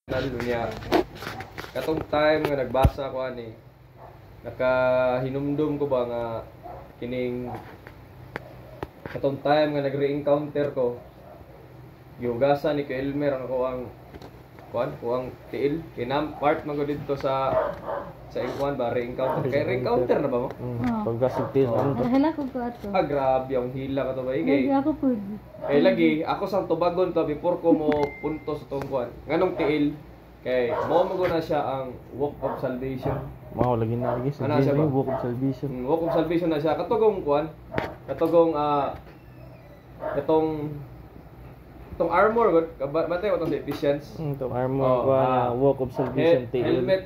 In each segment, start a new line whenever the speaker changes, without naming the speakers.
niya. Katong time nga nagbasa ko ani, nakahinumdum ko ba nga kining katong time nga nagre-encounter ko gihugasan ni Elmer ang ko ang tiil kinam part man ko dito sa ikuan ba re-encounter kay re-encounter na ba mo?
Paggasig tiil
Hala ko ato.
Grabe ang hila ka to ba
Lagi ako pud.
lagi ako sang tubagon to before ko mo punto sa tong kuan nganong tiil kay mo na siya ang walk of salvation.
Mao lagi na lagi sa walk of salvation.
Walk of salvation na siya katugong kuan katugong itong armor gud batay ko sa Ephesians.
Itong armor walk of salvation tiil.
Helmet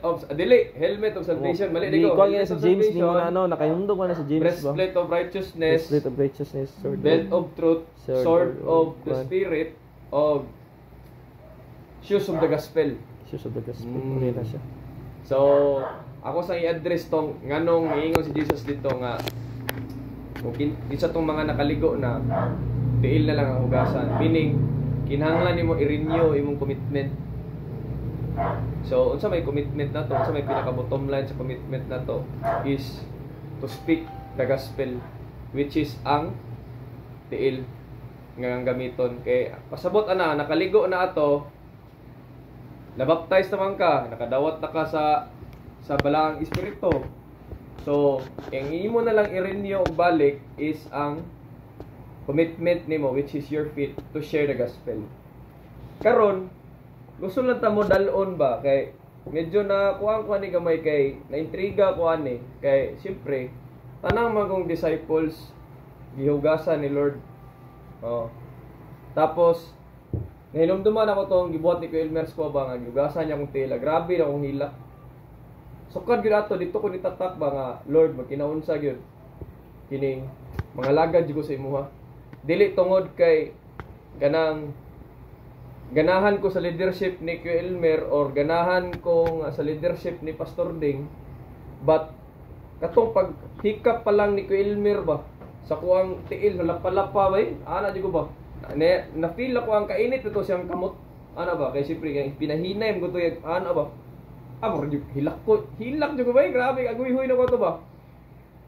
of salvation mali digo.
Ko sa James ni mo na nakahundog na sa James ba.
Breastplate of righteousness, belt of truth, sword of the spirit, of shoes of the gospel.
Shoes of the gospel. Na siya.
So, ako sa i-address tong nganong iingon si Jesus dito nga kung isa tong mga nakaligo na tiil na lang ang hugasan. Meaning, kinahanglan nimo i-renew imong commitment. So, unsa may commitment na to, unsa may pinaka-bottom line sa commitment na to is to speak the gospel, which is ang tiil nga gamiton. Kay pasabot ana nakaligo na ato, nabaptize naman ka, nakadawat na ka sa balaang espiritu. So, ang imo na lang i-renew og balik is ang commitment nimo, which is your faith to share the gospel. Karon, gusto lang ta mo dalon ba kay medyo na kuan ni gamay kay naintriga ko ani kay siyempre tanang magong disciples gihugasan ni Lord. Tapos nahinumduman ako tong gibuhat ni Elmer ko ba nga gihugasan niya kong tela. Grabe na kong hila. Sukad gyud ato dito ko nitatak ba nga Lord magkinaunsa gyud kining mga lagad gyud ko sa imuha. Dili tungod kay ganahan ko sa leadership ni Kuya Elmer or ganahan ko sa leadership ni Pastor Ding, but katong paghikap pa lang ni Kuya Elmer ba sa kuang tiil lapalapa ba ana di ko ba na feel ako ang kainit ito siyang kamot ana ba kay siyempre kay pinahinay mo to ana ba hilak jud ko ba grabe aguy-huy na ko to ba.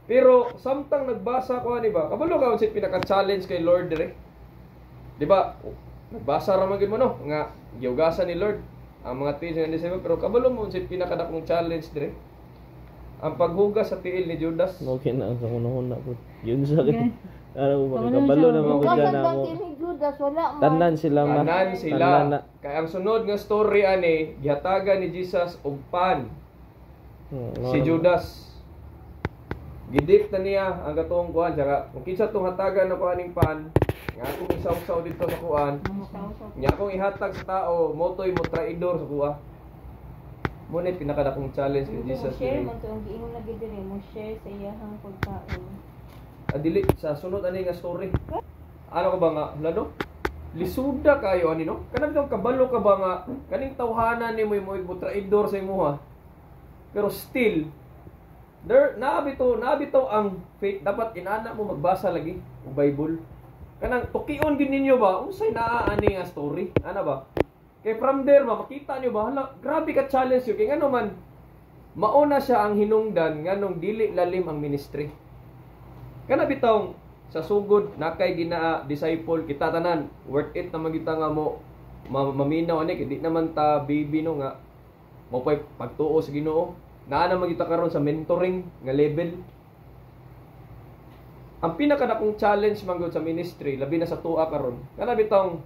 Pero samtang nagbasa ko ani ba, kabalo ka unsa pinaka-challenge kay Lord dire. Di ba? Nagbasa ra man gid mo no nga gihugasan ni Lord ang mga tiil nga December, pero kabalo mo unsa pinakadakong challenge dire. Ang paghugas sa tiil ni Judas.
Okay na sa una po. Yun sa akin. Ano mo kabalo na mo gud na mo. Tanan sila.
Kay ang sunod nga story ani gihatagan ni Jesus og pan. Si Judas gidip na niya ang gatong kuan saka kung kinsa tong hatagan na kuaning pan nga akong isaw-saw dito sa kuan nya akong ihatag sa tao motoy mo traidor sa kuha mo na pinakadakong challenge kay Jesus
share man to ang giingon na gid dire mo share sa iyahang pagkaon
adili sa sunod ani nga story ano ko ba nga lalo lisuda kayo ani no kanang tong kabalo ka ba nga kaning tawhanan nimo mo traidor sa imuha pero still nabito ang faith dapat inana mo magbasa lagi og Bible kanang tukion gid ninyo ba unsay naa ani nga story ana ba kay from there makita niyo ba hala grabe ka challenge yo kay ngano man mauna siya ang hinungdan nganong dili lalim ang ministry kana bitong sa sugod nakay ginaa disciple kita tanan worth it na magita nga mo maminaw ani kay di naman ta baby no nga mo pay pagtuo sa Ginoo naa naman kita karon sa mentoring nga level. Ang pinakadakong challenge manggod sa ministry labi na sa tuwa karon kana bitong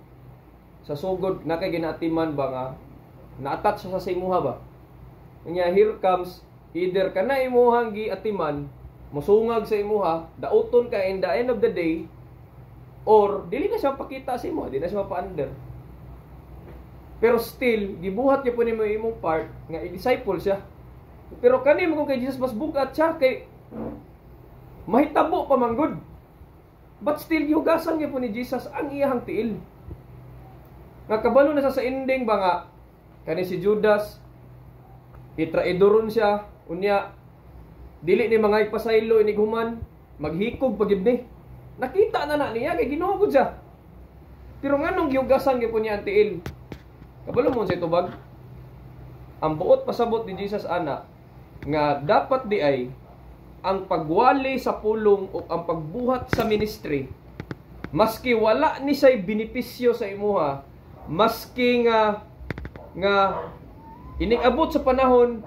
sa sugod na kay ginaatiman ba nga na-attach sa imuha ba nya here comes either kana imuhang giatiman musungag sa imuha dauton ka in the end of the day or dili na siya pakita sa imuha di na siya mapa-under pero still gibuhat niya po nimo imong part nga i-disciple siya. Pero kani mo kay Jesus mas bugat siya kay mahitabo pa manggod. But still gihugasan niya po ni Jesus ang iyang tiil. Nga kabalo na sa ending ba nga kani si Judas itraidoron siya unya dili ni mga ipasaylo ini human maghikog pagid ni. Nakita na niya kay Ginoo gud siya. Pero nganong gihugasan gyud po niya ang tiil? Kabalo mo sa itubag. ang buot pasabot ni Jesus ana nga dapat di ay ang pagwali sa pulong o ang pagbuhat sa ministry maski wala ni say benepisyo sa imuha, maski nga ining-abot sa panahon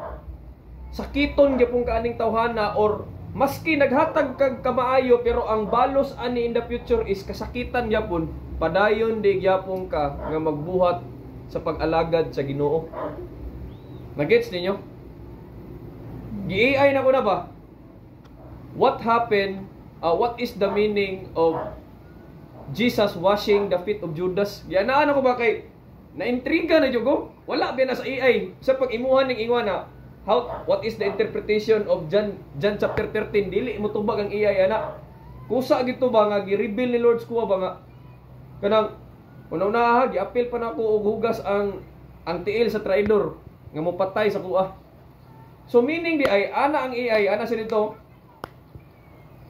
sakiton gyapon kaaning tawhana, or maski naghatag kag kamaayo pero ang balos ani in the future is kasakitan gyapon, padayon di gyapon ka nga magbuhat sa pag-alagad sa Ginoo. Nagets ninyo? Gi-AI na ko na ba? What happened? What is the meaning of Jesus washing the feet of Judas? Yanaan ako ba kay na-intriga na ko? Wala ba na sa AI? Sa pag-imuhan ng ingon na what is the interpretation of John chapter 13? Dili mo tubag ang AI ana. Kusa gito ba nga gi-reveal ni Lord kuha ba nga kanang una gi-appeal pa nako og hugas ang tiil sa traidor nga mopatay sa kuha. So meaning di ay ana ang AI ana sa dito,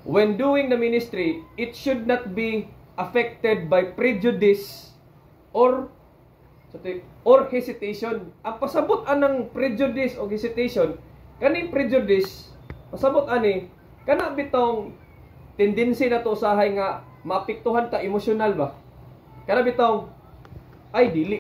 when doing the ministry, it should not be affected by prejudice or hesitation. Ang pasabot anang prejudice o hesitation, kaning prejudice, pasabot ani, kana bitong tendency na to usahay nga maapektuhan ta emosyonal ba? Kana bitong, ay dili